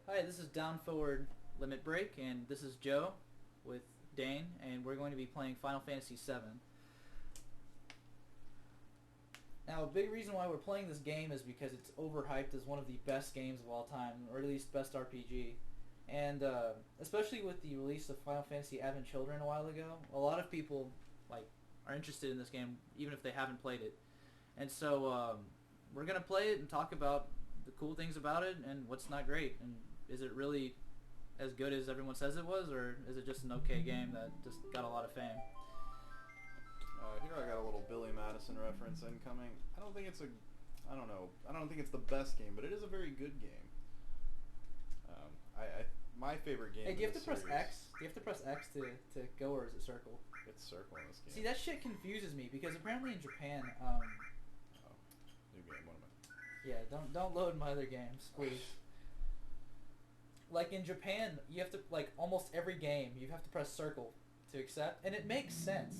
Hi, this is Down Forward Limit Break, and this is Joe with Dane, and we're going to be playing Final Fantasy VII. Now, a big reason why we're playing this game is because it's overhyped as one of the best games of all time, or at least best RPG. And especially with the release of Final Fantasy Advent Children a while ago, a lot of people are interested in this game, even if they haven't played it. And so we're gonna play it and talk about the cool things about it and what's not great. And is it really as good as everyone says it was, or is it just an okay game that just got a lot of fame? Here I got a little Billy Madison reference incoming. I don't know. I don't think it's the best game, but it is a very good game. My favorite game. Hey, do you have in to the press series, X? Do you have to press X to go, or is it circle? It's circle in this game. See, that shit confuses me because apparently in Japan, Oh, new game. What am I? yeah, don't load my other games, please. Like in Japan, you have to almost every game you have to press circle to accept, and it makes sense.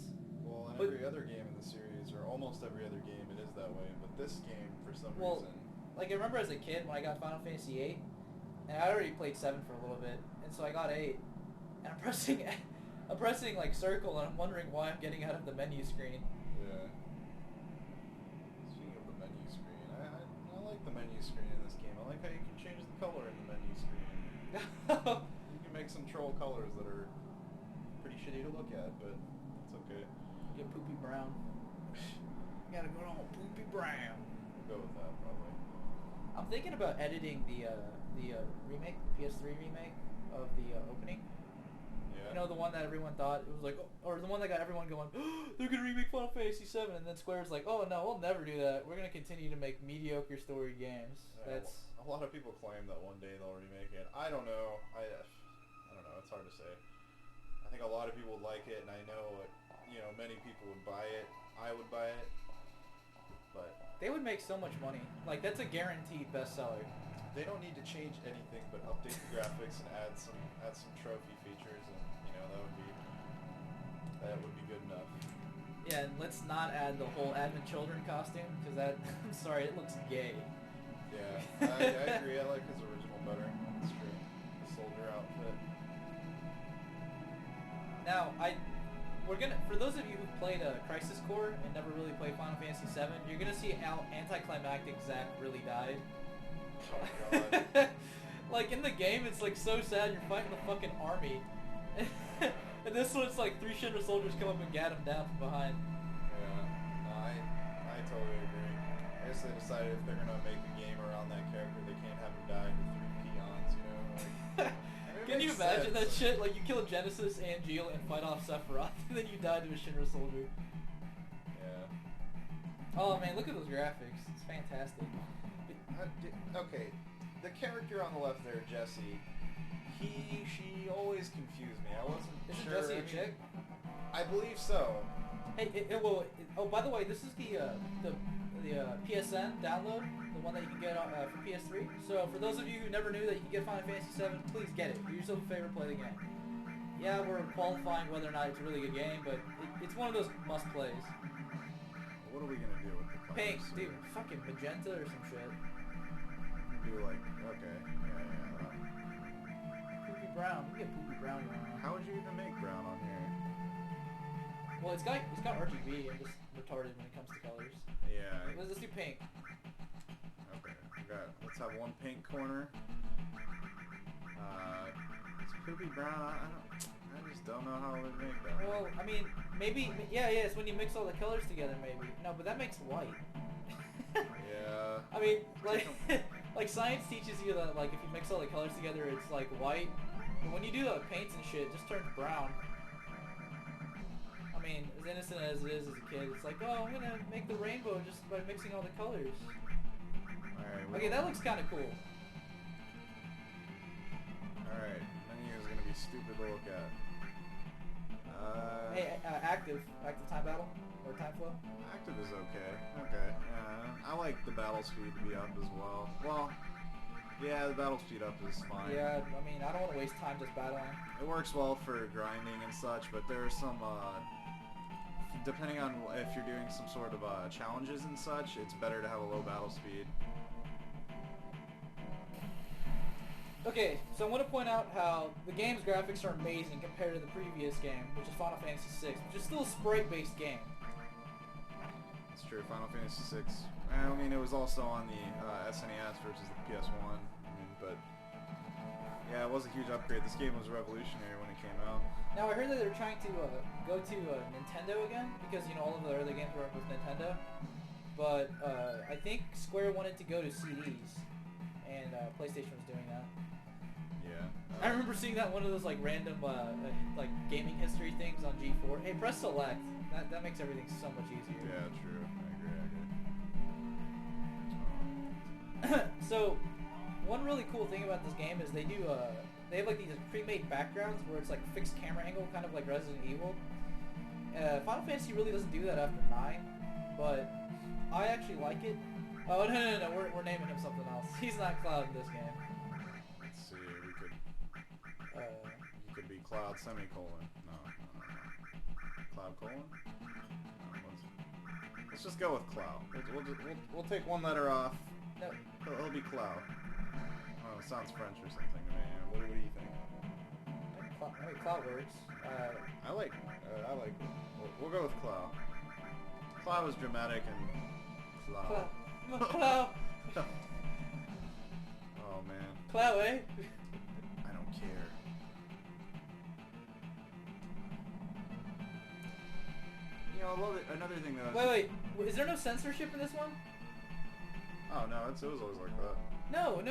Well, in But- every other game in the series, or almost every other game, it is that way. But this game, for some reason, Like I remember as a kid when I got Final Fantasy VIII, and I already played 7 for a little bit, and so I got 8, and I'm pressing like circle, and I'm wondering why I'm getting out of the menu screen. yeah. Speaking of the menu screen, I like the menu screen in this game. I like how you can change the color in the menu screen. You can make some troll colors that are pretty shitty to look at, but it's okay. Get poopy brown. You gotta go on poopy brown. We'll go with that probably. I'm thinking about editing the remake, PS3 remake of the opening. Yeah. You know, the one that everyone thought it was like, or the one that got everyone going, oh, they're gonna remake Final Fantasy VII, and then Square's like, oh no, we'll never do that. We're gonna continue to make mediocre story games. That's A lot of people claim that one day they'll remake it. I don't know. I don't know. It's hard to say. I think a lot of people would like it, and I know many people would buy it. I would buy it, but they would make so much money. Like that's a guaranteed bestseller. they don't need to change anything but update the graphics and add some trophy features, and that would be good enough. Yeah, and let's not add the whole Advent Children costume because that I'm sorry, it looks gay. Yeah, I agree. I like his original better. That's true. The soldier outfit. Now, for those of you who played Crisis Core and never really played Final Fantasy VII, you're gonna see how anticlimactic Zack really died. Oh god. Like in the game, it's like so sad. You're fighting the fucking army, and this one it's like 3 Shinra soldiers come up and gat him down from behind. Yeah, no, I totally agree. I guess they decided if they're gonna make a game around that character, they can't have him die to 3 peons, Like, Can you imagine that shit? Like you kill Genesis and Jill and fight off Sephiroth, and then you die to a Shinra soldier. Yeah. Oh man, look at those graphics. It's fantastic. Okay, the character on the left there, Jesse, she always confused me. I wasn't Isn't sure. Jessie a chick? I believe so. Hey, oh, by the way, this is the PSN download, the one that you can get for PS3. So for those of you who never knew that you can get Final Fantasy VII, please get it. Do yourself a favor, play the game. Yeah, we're qualifying whether or not it's a really good game, but it's one of those must-plays. What are we gonna do with the colors? Pink, dude, fucking magenta or some shit. Do okay, yeah. Poopy brown, we can get poopy brown. How would you even make brown on here? Well, it's got RGB. I'm just retarded when it comes to colors. Yeah. Let's do pink. Okay. Let's have one pink corner. It's poopy brown. I just don't know how we make that. Well, I mean, maybe, yeah, it's when you mix all the colors together, maybe. No, but that makes white. Yeah. I mean, like science teaches you that, like, if you mix all the colors together, it's, like, white. But when you do the paints and shit, it just turns brown. I mean, as innocent as it is as a kid, it's like, oh, I'm gonna make the rainbow just by mixing all the colors. Alright. Okay, that looks kind of cool. Alright. Menu is gonna be stupid to look at. Hey, active time battle? Or time flow? Active is okay. Okay. I like the battle speed to be up as well. Well, yeah, the battle speed up is fine. Yeah, I mean, I don't want to waste time just battling. It works well for grinding and such, but there are some, depending on if you're doing some sort of challenges and such, it's better to have a low battle speed. Okay, so I want to point out how the game's graphics are amazing compared to the previous game, which is Final Fantasy VI, which is still a sprite-based game. It's true. Final Fantasy VI. I mean, it was also on the SNES versus the PS1. I mean, but yeah, it was a huge upgrade. This game was revolutionary when it came out. Now I heard that they're trying to go to Nintendo again because all of the early games were with Nintendo, but I think Square wanted to go to CDs, and PlayStation was doing that. Yeah. I remember seeing that one of those like random like gaming history things on G4. Hey, press select. That makes everything so much easier. Yeah, true. I agree. So, one really cool thing about this game is they have like these pre-made backgrounds where it's like fixed camera angle, kind of like Resident Evil. Final Fantasy really doesn't do that after 9, but I actually like it. Oh no, we're naming him something else. He's not Cloud in this game. Let's see. You could be Cloud semicolon. No. Cloud colon. No, let's just go with Cloud. We'll take one letter off. No. He'll be Cloud. Oh, it sounds French or something to me. What do you think? I mean, Cloud works. I like. We'll go with Cloud. Cloud was dramatic and Cloud. Cloud. Oh man. Cloud, eh? I don't care. Another thing though. Wait. Is there no censorship in this one? Oh no, it was always like that. No.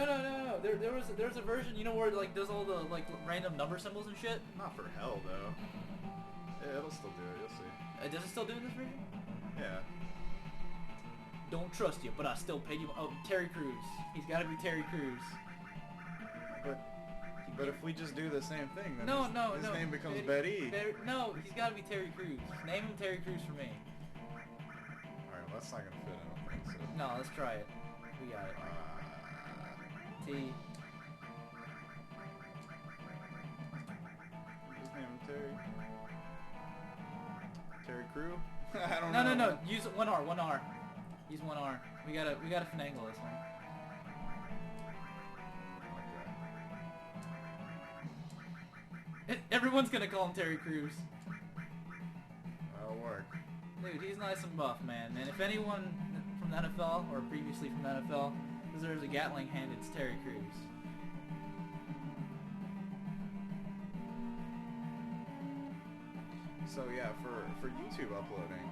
There was a version, where it like does all the like random number symbols and shit. Not for hell though. Yeah, it'll still do it. You'll see. Does it still do in this version? Yeah. Don't trust you, but I still paid you. Oh, Terry Crews. He's got to be Terry Crews. But if we just do the same thing, then his name becomes Betty. No, he's got to be Terry Crews. Name him Terry Crews for me. Alright, well, that's not gonna fit. I don't think so. No, let's try it. We got it. T. Just name him Terry. Terry Crew? I don't know. No. Use one R. Use one R. We gotta finagle this one. Everyone's gonna call him Terry Crews. That'll work. Dude, he's nice and buff, man. And if anyone from the NFL, or previously from the NFL, deserves a Gatling hand, it's Terry Crews. So yeah, for YouTube uploading,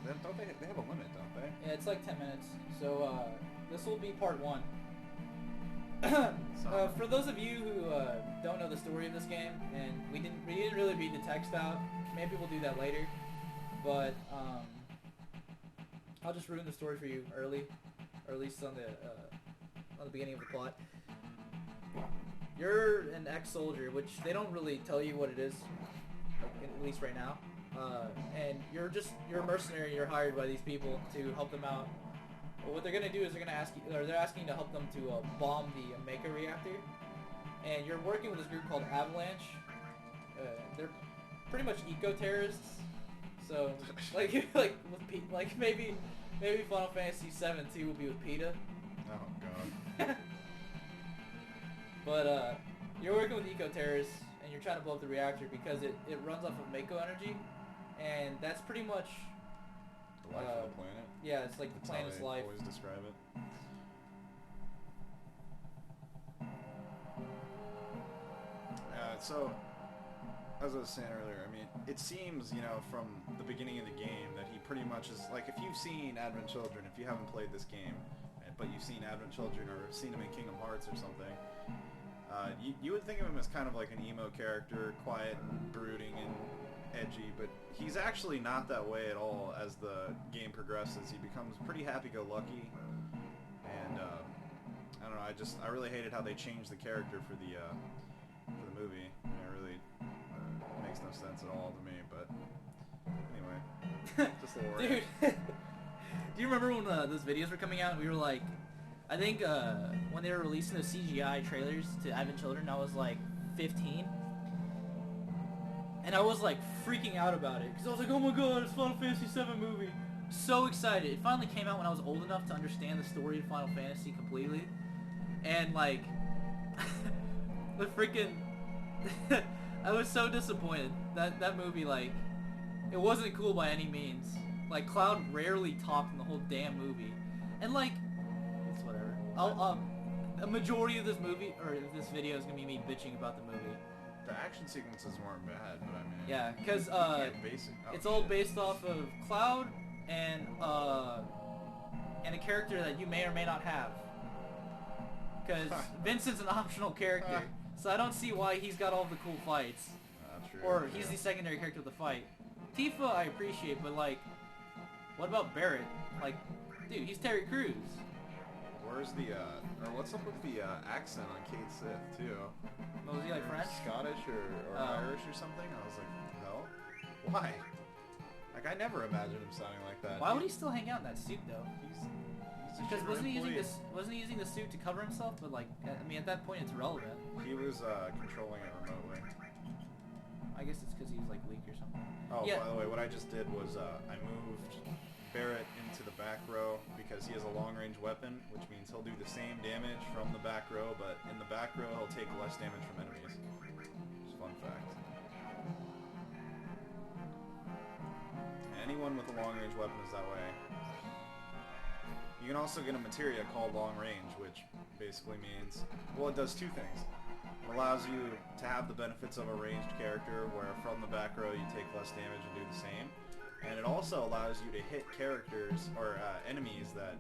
they have a limit, don't they? Yeah, it's like 10 minutes. So this will be part 1. For those of you who don't know the story of this game, and we didn't really read the text out, maybe we'll do that later. But I'll just ruin the story for you early, or at least on the beginning of the plot. You're an ex-soldier, which they don't really tell you what it is, at least right now. And you're a mercenary. You're hired by these people to help them out. Well, what they're gonna do is they're asking to help them to bomb the Mega reactor, and you're working with this group called Avalanche. They're pretty much eco-terrorists. So like maybe Final Fantasy VII too will be with PETA. Oh god. But you're working with eco-terrorists, and you're trying to blow up the reactor because it runs off of Mako energy, and that's pretty much the life of the planet. Yeah, it's like the planet's life. Always describe it. So, as I was saying earlier, I mean, it seems, from the beginning of the game that he pretty much is, like, if you've seen Advent Children, if you haven't played this game, but you've seen Advent Children or seen him in Kingdom Hearts or something, you would think of him as kind of like an emo character, quiet and brooding and edgy, but he's actually not that way at all. As the game progresses, he becomes pretty happy-go-lucky, and I don't know, I really hated how they changed the character for the movie. I mean, it really makes no sense at all to me, but anyway, just a little Dude, do you remember when those videos were coming out and we were like, I think when they were releasing those CGI trailers to Advent Children, I was like 15. And I was like freaking out about it because I was like, oh my god, it's Final Fantasy VII movie. So excited. It finally came out when I was old enough to understand the story of Final Fantasy completely. And like, The freaking... I was so disappointed. That movie, like, it wasn't cool by any means. Like, Cloud rarely talked in the whole damn movie. And, like, it's whatever. A majority of this movie, or this video, is gonna be me bitching about the movie. The action sequences weren't bad, but I mean... Yeah, because, it's all shit. based off of Cloud and a character that you may or may not have. Because Vincent's an optional character, so I don't see why he's got all the cool fights. True, Or he's the secondary character of the fight. Tifa I appreciate, but like, what about Barrett? Like, dude, he's Terry Crews. Where's the, or what's up with the accent on Kate Sith, too? What, was he like French? Scottish or Irish or something? I was like, what the hell? Why? Like, I never imagined him sounding like that. Why would he still hang out in that suit though? He's Because wasn't he using the suit to cover himself? But like, I mean, at that point it's irrelevant. He was controlling it remotely. I guess it's because he was like weak or something. Oh, yeah. by the way, what I just did was I moved Barrett into the back row because he has a long-range weapon, which means he'll do the same damage from the back row, but in the back row he'll take less damage from enemies. Just a fun fact. Anyone with a long-range weapon is that way. You can also get a materia called long range, which basically means, well, it does two things. It allows you to have the benefits of a ranged character, where from the back row you take less damage and do the same. And it also allows you to hit characters, or enemies that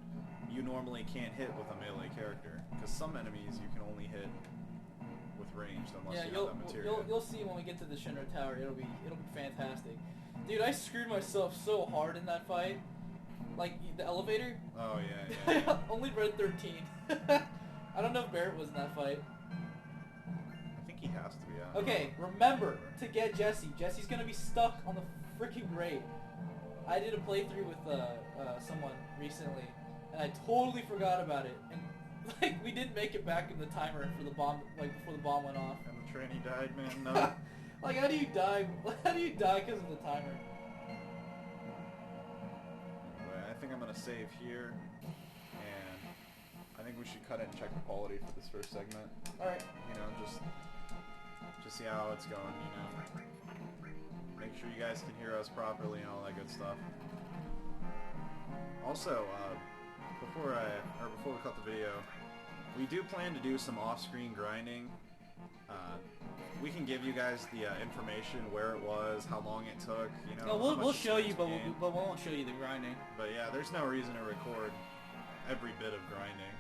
you normally can't hit with a melee character. Because some enemies you can only hit with ranged unless you have that materia. You'll see when we get to the Shinra Tower, it'll be fantastic. Dude, I screwed myself so hard in that fight. Like, the elevator? Oh, yeah. I only read 13. I don't know if Barrett was in that fight. I think he has to be, yeah. Okay, remember to get Jesse. Jesse's gonna be stuck on the freaking grate. I did a playthrough with someone recently, and I totally forgot about it. And, like, we didn't make it back in the timer for the bomb, like, before the bomb went off. And the tranny died, man. No. Like, how do you die? How do you die because of the timer? I think I'm gonna save here, and I think we should cut it and check the quality for this first segment. Alright. You know, just see how it's going, you know. Make sure you guys can hear us properly and all that good stuff. Also, before we cut the video, we do plan to do some off-screen grinding. We can give you guys the information, where it was, how long it took, you know. No, we'll show you, but we won't show you the grinding. But yeah, there's no reason to record every bit of grinding.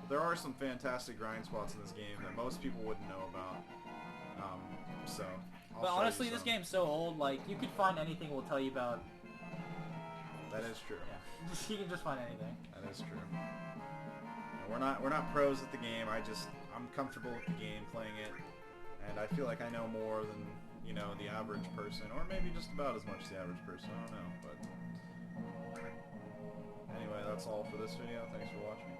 But there are some fantastic grind spots in this game that most people wouldn't know about. But honestly, this game's so old, like, you could find anything we'll tell you about. That is true. Yeah. You can just find anything. That is true. And we're not pros at the game. I'm comfortable with the game, playing it, and I feel like I know more than, you know, the average person, or maybe just about as much as the average person. I don't know, but anyway, that's all for this video. Thanks for watching.